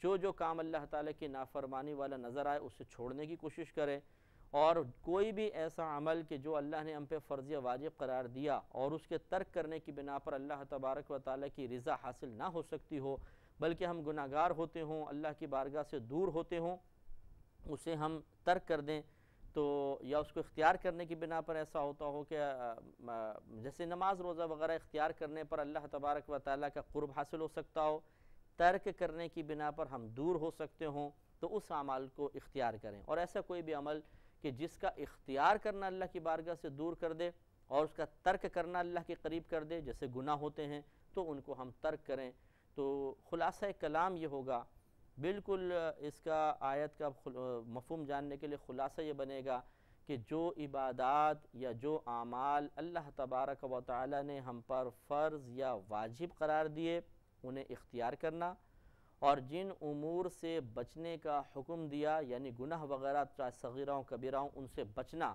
جو کام اللہ تعالیٰ کی نافرمانی والا نظر آئے اسے چھوڑنے کی کوشش کریں، اور کوئی بھی ایسا عمل کہ جو اللہ نے ہم پہ فرض یا واجب قرار دیا اور اس کے ترک کرنے کی بنا پر اللہ تبارک و تعالیٰ کی رضا حاصل نہ ہو سکتی ہو، بلکہ ہم گناہگار ہوتے ہوں، اللہ کی بارگاہ سے دور ہوتے ہوں، اسے ہم ترک کر دیں، تو یا اس کو اختیار کرنے کی بنا پر ایسا ہوتا ہو کہ جیسے نماز روزہ وغیرہ اختیار کرنے پر اللہ تبارک و تعالیٰ کا قرب حاصل ہو سکتا ہو، ترک کرنے کی بنا پر ہم دور ہو سکتے ہوں، تو اس عمل کو اختیار کریں۔ اور ایسا کوئی بھی عمل کہ جس کا اختیار کرنا اللہ کی بارگاہ سے دور کر دے اور اس کا ترک کرنا اللہ کے قریب کر دے، جیسے گناہ ہوتے ہیں تو ان کو ہم ترک کریں۔ تو خلاصہ کلام یہ ہوگا، بالکل اس کا آیت کا مفہوم جاننے کے لیے خلاصہ یہ بنے گا کہ جو عبادات یا جو اعمال اللہ تبارک و تعالی نے ہم پر فرض یا واجب قرار دیے انہیں اختیار کرنا، اور جن امور سے بچنے کا حکم دیا یعنی گناہ وغیرہ چاہے صغیرہ ہوں کبیرہ ہوں ان سے بچنا،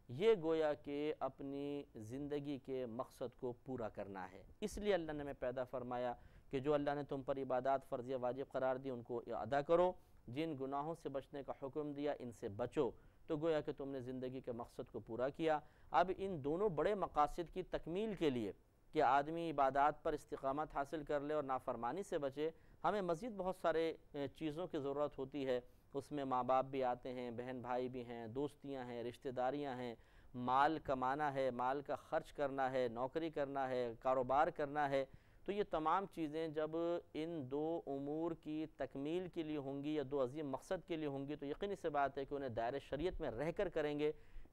یہ گویا کہ اپنی زندگی کے مقصد کو پورا کرنا ہے۔ اس لیے اللہ نے ہمیں پیدا فرمایا کہ جو اللہ نے تم پر عبادات فرض یا واجب قرار دی ان کو ادا کرو، جن گناہوں سے بچنے کا حکم دیا ان سے بچو، تو گویا کہ تم نے زندگی کے مقصد کو پورا کیا۔ اب ان دونوں بڑے مقاصد کی تکمیل کے لیے کہ آدمی عبادات پر استقامت حاصل کر لے اور نافرمانی سے بچے، ہمیں مزید بہت سارے چیزوں کی ضرورت ہوتی ہے۔ اس میں ماں باپ بھی آتے ہیں، بہن بھائی بھی ہیں، دوستیاں ہیں، رشتہ داریاں ہیں، مال کمانا ہے، مال کا خرچ کرنا ہے، نوکری کرنا ہے، کاروبار کرنا ہے۔ تو یہ تمام چیزیں جب ان دو امور کی تکمیل کے لیے ہوں گی یا دو عظیم مقصد کے لیے ہوں گی، تو یقینی سی بات ہے کہ انہیں دائرہ شریعت میں رہ کر کریں گے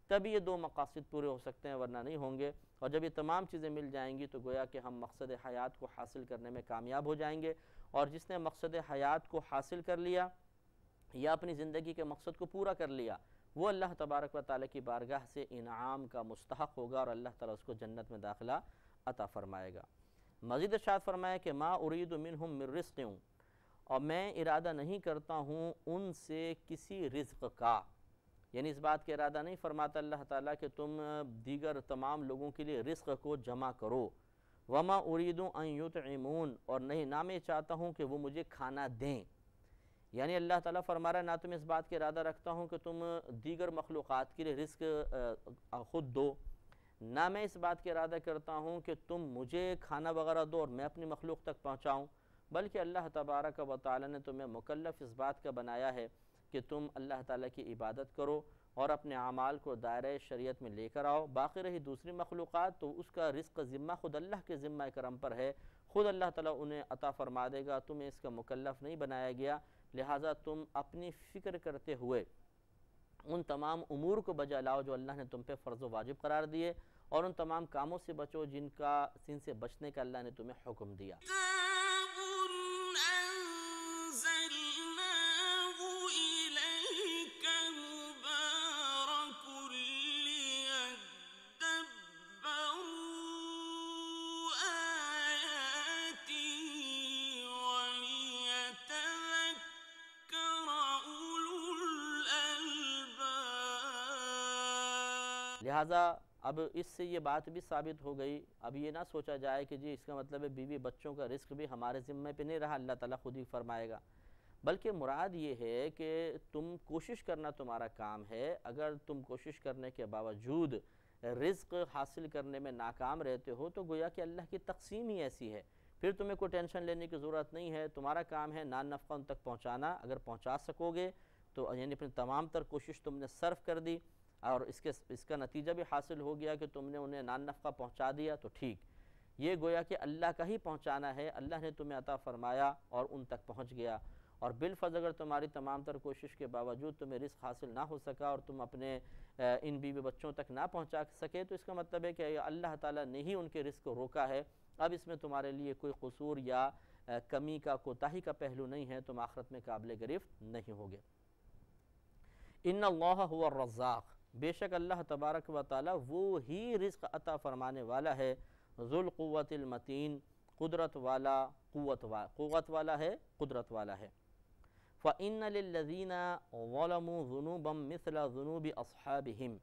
تبھی یہ دو مقاصد پورے ہو سکتے ہیں، ورنہ نہیں ہوں گے۔ اور جب یہ تمام چیزیں مل جائیں گی تو گویا کہ ہم مقصد حیات کو حاصل کرنے میں کامیاب ہو جائیں گے۔ اور جس نے مقصد حیات کو حاصل کر لیا یا اپنی زندگی کے مقصد کو پورا کر لیا، وہ اللہ تبارک و تعالیٰ کی بارگاہ سے انعام کا مستحق ہوگا اور اللہ تعالیٰ اس کو جنت میں داخلہ عطا فرمائے گا۔ مزید ارشاد فرمایا کہ ما ارید منہم من رزق، اور میں ارادہ نہیں کرتا ہوں ان سے کسی رزق کا، یعنی اس بات کا ارادہ نہیں فرماتا اللہ تعالیٰ کہ تم دیگر تمام لوگوں کے لیے رزق کو جمع کرو۔ وما ارید ان یطعمون، اور نہیں نہ میں چاہتا ہوں کہ وہ مجھے کھانا دیں، یعنی اللہ تعالیٰ فرما رہا ہے نہ تم اس بات کا ارادہ رکھتا ہوں کہ تم دیگر مخلوقات کے لیے رزق خود دو، نہ میں اس بات کا ارادہ کرتا ہوں کہ تم مجھے کھانا وغیرہ دو اور میں اپنی مخلوق تک پہنچاؤں، بلکہ اللہ تبارک و تعالی نے تمہیں مکلف اس بات کا بنایا ہے کہ تم اللہ تعالیٰ کی عبادت کرو اور اپنے اعمال کو دائرہ شریعت میں لے کر آؤ۔ باقی رہی دوسری مخلوقات تو اس کا رزق ذمہ خود اللہ کے ذمہ کرم پر ہے، خود اللہ تعالیٰ انہیں عطا فرما دے گا، تمہیں اس کا مکلف نہیں بنایا گیا، لہٰذا تم اپنی فکر کرتے ہوئے ان تمام امور کو بجا لاؤ جو اللہ نے تم پہ فرض و واجب قرار دیے، اور ان تمام کاموں سے بچو جن سے بچنے کا اللہ نے تمہیں حکم دیا۔ لہٰذا اب اس سے یہ بات بھی ثابت ہو گئی، اب یہ نہ سوچا جائے کہ جی اس کا مطلب ہے بیوی بچوں کا رزق بھی ہمارے ذمہ پہ نہیں رہا، اللہ تعالیٰ خود ہی فرمائے گا، بلکہ مراد یہ ہے کہ تم کوشش کرنا تمہارا کام ہے۔ اگر تم کوشش کرنے کے باوجود رزق حاصل کرنے میں ناکام رہتے ہو تو گویا کہ اللہ کی تقسیم ہی ایسی ہے، پھر تمہیں کوئی ٹینشن لینے کی ضرورت نہیں ہے۔ تمہارا کام ہے نان نفقہ ان تک پہنچانا، اگر پہنچا سکو گے تو یعنی اپنی تمام تر کوشش تم نے صرف کر دی اور اس کا نتیجہ بھی حاصل ہو گیا کہ تم نے انہیں نان نفقہ پہنچا دیا تو ٹھیک، یہ گویا کہ اللہ کا ہی پہنچانا ہے، اللہ نے تمہیں عطا فرمایا اور ان تک پہنچ گیا۔ اور بالفرض اگر تمہاری تمام تر کوشش کے باوجود تمہیں رزق حاصل نہ ہو سکا اور تم اپنے ان بیوی بچوں تک نہ پہنچا سکے تو اس کا مطلب ہے کہ اللہ تعالیٰ نے ہی ان کے رزق کو روکا ہے، اب اس میں تمہارے لیے کوئی قصور یا کمی کا کوتاہی کا پہلو نہیں ہے، تم آخرت میں قابل گرفت نہیں ہوگے۔ ان اللہ هو الرزاق، بے شک اللہ تبارک و تعالی وہ ہی رزق عطا فرمانے والا ہے، ذو القوت المتین، قدرت والا قوت والا ہے، قدرت والا ہے۔ فَإِنَّ لِلَّذِينَ ظَلَمُوا ذُنُوبًا مِثْلَ ذُنُوبِ أَصْحَابِهِمْ،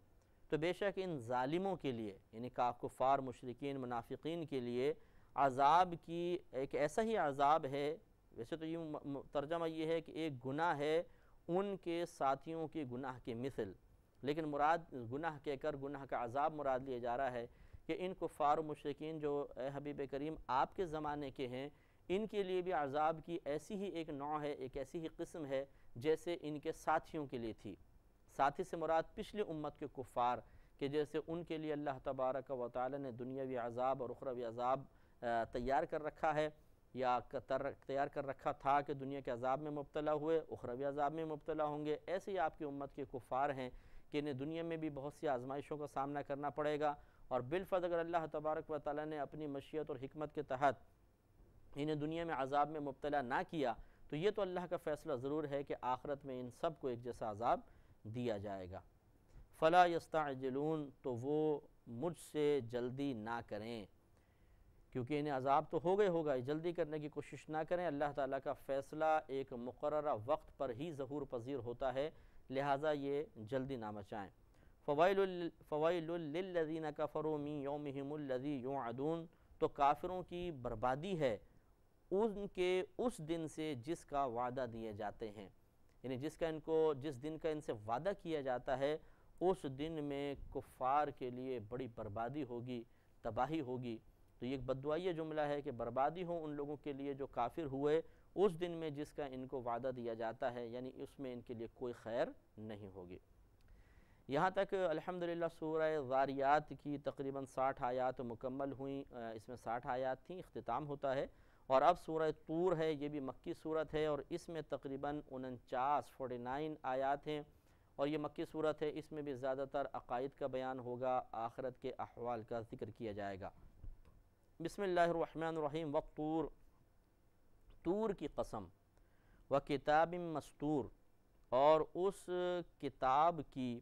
تو بے شک ان ظالموں کے لیے یعنی کفار مشرکین منافقین کے لیے عذاب کی ایک ایسا ہی عذاب ہے ویسے تو یہ ترجمہ یہ ہے کہ ایک گناہ ہے ان کے ساتھیوں کے گناہ کے مثل، لیکن مراد گناہ کہہ کر گناہ کا عذاب مراد لیا جا رہا ہے کہ ان کفار و مشرکین جو اے حبیب کریم آپ کے زمانے کے ہیں، ان کے لیے بھی عذاب کی ایسی ہی ایک نوع ہے، ایک ایسی ہی قسم ہے جیسے ان کے ساتھیوں کے لیے تھی۔ ساتھی سے مراد پچھلی امت کے کفار، کہ جیسے ان کے لیے اللہ تبارک و تعالی نے دنیاوی عذاب اور اخروی عذاب تیار کر رکھا ہے، یا تیار کر رکھا تھا کہ دنیا کے عذاب میں مبتلا ہوئے، اخروی عذاب میں مبتلا ہوں گے۔ ایسے ہی آپ کی امت کے کفار ہیں کہ انہیں دنیا میں بھی بہت سی آزمائشوں کا سامنا کرنا پڑے گا، اور بالفرض اگر اللہ تبارک و تعالی نے اپنی مشیت اور حکمت کے تحت انہیں دنیا میں عذاب میں مبتلا نہ کیا تو یہ تو اللہ کا فیصلہ ضرور ہے کہ آخرت میں ان سب کو ایک جیسا عذاب دیا جائے گا۔ فلا یستعجلون، تو وہ مجھ سے جلدی نہ کریں، کیونکہ انہیں عذاب تو ہوگا، جلدی کرنے کی کوشش نہ کریں۔ اللہ تعالیٰ کا فیصلہ ایک مقررہ وقت پر ہی ظہور پذیر ہوتا ہے، لہٰذا یہ جلدی نہ مچائیں۔ فویل للذین کفروا من یومہم الذی یوعدون، تو کافروں کی بربادی ہے ان کے اس دن سے جس کا وعدہ دیے جاتے ہیں، یعنی جس دن کا ان سے وعدہ کیا جاتا ہے اس دن میں کفار کے لیے بڑی بربادی ہوگی، تباہی ہوگی۔ تو یہ ایک بددعائیہ جملہ ہے کہ بربادی ہو ان لوگوں کے لیے جو کافر ہوئے اس دن میں جس کا ان کو وعدہ دیا جاتا ہے، یعنی اس میں ان کے لیے کوئی خیر نہیں ہوگی۔ یہاں تک الحمدللہ سورہ ذاریات کی تقریباً 60 آیات مکمل ہوئیں، اس میں 60 آیات تھیں، اختتام ہوتا ہے۔ اور اب سورہ طور ہے، یہ بھی مکی صورت ہے، اور اس میں تقریباً 49 آیات ہیں، اور یہ مکی صورت ہے، اس میں بھی زیادہ تر عقائد کا بیان ہوگا، آخرت کے احوال کا ذکر کیا جائے گا۔ بسم اللہ الرحمن الرحیم۔ والطور، طور کی قسم، وکتاب مستور، اور اس کتاب کی،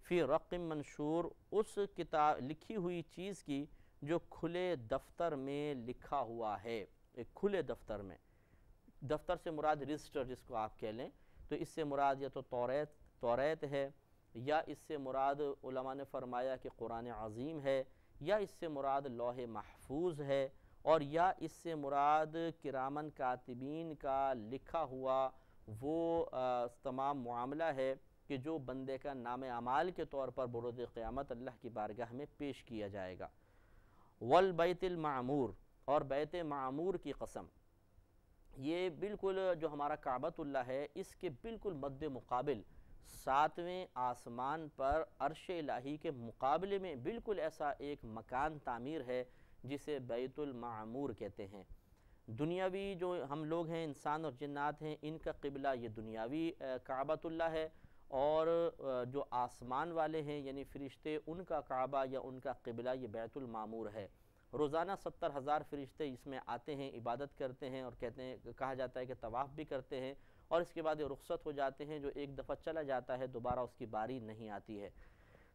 فی رق منشور، اس کتاب لکھی ہوئی چیز کی جو کھلے دفتر میں لکھا ہوا ہے، ایک کھلے دفتر میں۔ دفتر سے مراد رجسٹر جس کو آپ کہہ لیں، تو اس سے مراد یا تو توریت ہے، یا اس سے مراد علماء نے فرمایا کہ قرآن عظیم ہے، یا اس سے مراد لوح محفوظ ہے، اور یا اس سے مراد کرامن کاتبین کا لکھا ہوا وہ تمام معاملہ ہے کہ جو بندے کا نام اعمال کے طور پر بروز قیامت اللہ کی بارگاہ میں پیش کیا جائے گا۔ والبیت المعمور، اور بیت معمور کی قسم، یہ بالکل جو ہمارا کعبۃ اللہ ہے اس کے بالکل مد مقابل 7ویں آسمان پر عرش الہی کے مقابلے میں بالکل ایسا ایک مکان تعمیر ہے جسے بیت المعمور کہتے ہیں۔ دنیاوی جو ہم لوگ ہیں، انسان اور جنات ہیں، ان کا قبلہ یہ دنیاوی کعبۃ اللہ ہے، اور جو آسمان والے ہیں یعنی فرشتے، ان کا کعبہ یا ان کا قبلہ یہ بیت المعمور ہے۔ روزانہ 70,000 فرشتے اس میں آتے ہیں، عبادت کرتے ہیں، اور کہا جاتا ہے کہ طواف بھی کرتے ہیں، اور اس کے بعد یہ رخصت ہو جاتے ہیں۔ جو ایک دفعہ چلا جاتا ہے دوبارہ اس کی باری نہیں آتی ہے۔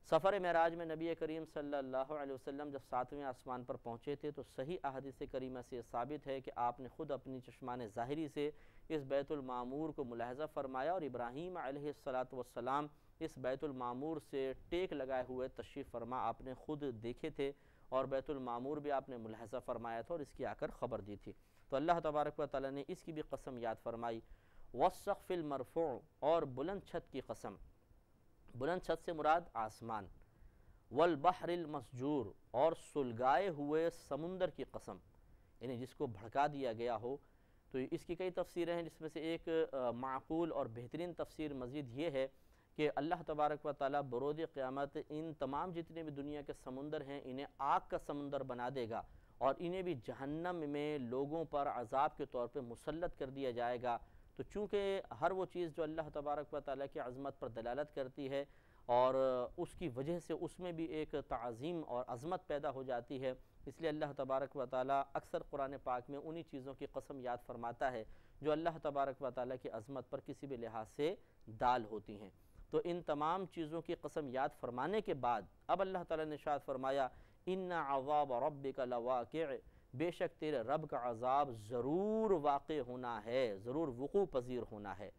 سفر معراج میں نبی کریم صلی اللہ علیہ وسلم جب 7ویں آسمان پر پہنچے تھے تو صحیح احادیث کریمہ سے ثابت ہے کہ آپ نے خود اپنی چشمان ظاہری سے اس بیت المعمور کو ملاحظہ فرمایا، اور ابراہیم علیہ السلام اس بیت المعمور سے ٹیک لگائے ہوئے تشریف فرما آپ نے خود دیکھے تھے، اور بیت المعمور بھی آپ نے ملاحظہ فرمایا تھا اور اس کی آ کر خبر دی تھی۔ تو اللہ تبارک و تعالیٰ نے اس کی بھی قسم یاد فرمائی۔ والسقف المرفوع، اور بلند چھت کی قسم، بلند چھت سے مراد آسمان۔ والبحر المسجور، اور سلگائے ہوئے سمندر کی قسم، یعنی جس کو بھڑکا دیا گیا ہو۔ تو اس کی کئی تفسیریں ہیں، جس میں سے ایک معقول اور بہترین تفسیر مزید یہ ہے کہ اللہ تبارک و تعالیٰ بروز قیامت ان تمام جتنے بھی دنیا کے سمندر ہیں انہیں آگ کا سمندر بنا دے گا، اور انہیں بھی جہنم میں لوگوں پر عذاب کے طور پہ مسلط کر دیا جائے گا۔ تو چونکہ ہر وہ چیز جو اللہ تبارک و تعالیٰ کی عظمت پر دلالت کرتی ہے اور اس کی وجہ سے اس میں بھی ایک تعظیم اور عظمت پیدا ہو جاتی ہے، اس لیے اللہ تبارک و تعالیٰ اکثر قرآن پاک میں انہی چیزوں کی قسم یاد فرماتا ہے جو اللہ تبارک و تعالیٰ کی عظمت پر کسی بھی لحاظ سے دال ہوتی ہیں۔ تو ان تمام چیزوں کی قسم یاد فرمانے کے بعد اب اللہ تعالیٰ نے ارشاد فرمایا ان عذاب ربک لواقع، بے شک تیرے رب کا عذاب ضرور واقع ہونا ہے، ضرور وقوع پذیر ہونا ہے۔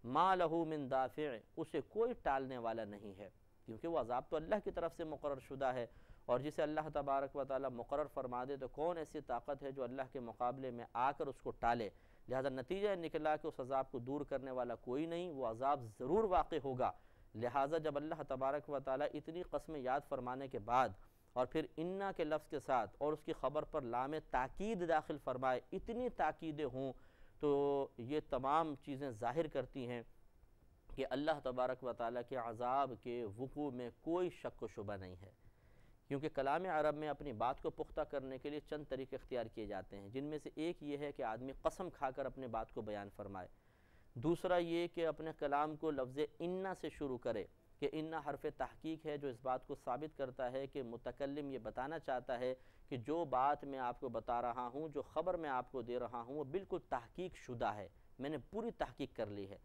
ما لہ من دافع، اسے کوئی ٹالنے والا نہیں ہے، کیونکہ وہ عذاب تو اللہ کی طرف سے مقرر شدہ ہے، اور جسے اللہ تبارک و تعالیٰ مقرر فرما دے تو کون ایسی طاقت ہے جو اللہ کے مقابلے میں آ کر اس کو ٹالے۔ لہذا نتیجہ نکلا کہ اس عذاب کو دور کرنے والا کوئی نہیں، وہ عذاب ضرور واقع ہوگا۔ لہٰذا جب اللہ تبارک و تعالیٰ اتنی قسمیں یاد فرمانے کے بعد اور پھر انا کے لفظ کے ساتھ اور اس کی خبر پر لام تاکید داخل فرمائے، اتنی تاکیدیں ہوں تو یہ تمام چیزیں ظاہر کرتی ہیں کہ اللہ تبارک و تعالیٰ کے عذاب کے وقوع میں کوئی شک و شبہ نہیں ہے، کیونکہ کلام عرب میں اپنی بات کو پختہ کرنے کے لیے چند طریقے اختیار کیے جاتے ہیں، جن میں سے ایک یہ ہے کہ آدمی قسم کھا کر اپنے بات کو بیان فرمائے، دوسرا یہ کہ اپنے کلام کو لفظ انا سے شروع کرے کہ انا حرف تحقیق ہے جو اس بات کو ثابت کرتا ہے کہ متکلم یہ بتانا چاہتا ہے کہ جو بات میں آپ کو بتا رہا ہوں، جو خبر میں آپ کو دے رہا ہوں، وہ بالکل تحقیق شدہ ہے، میں نے پوری تحقیق کر لی ہے۔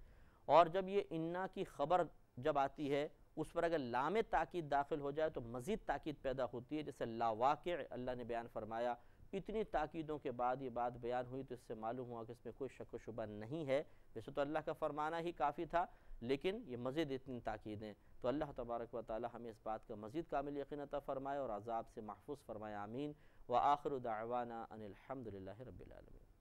اور جب یہ انا کی خبر جب آتی ہے اس پر اگر لام تاکید داخل ہو جائے تو مزید تاکید پیدا ہوتی ہے، جیسے لا واقع اللہ نے بیان فرمایا، اتنی تاکیدوں کے بعد یہ بات بیان ہوئی تو اس سے معلوم ہوا کہ اس میں کوئی شک و شبہ نہیں ہے۔ ویسے تو اللہ کا فرمانا ہی کافی تھا، لیکن یہ مزید اتنی تاکیدیں، تو اللہ تبارک و تعالی ہمیں اس بات کا مزید کامل یقین عطا فرمائے اور عذاب سے محفوظ فرمائے، آمین۔ وآخر دعوانا ان الحمد للہ رب العالمین۔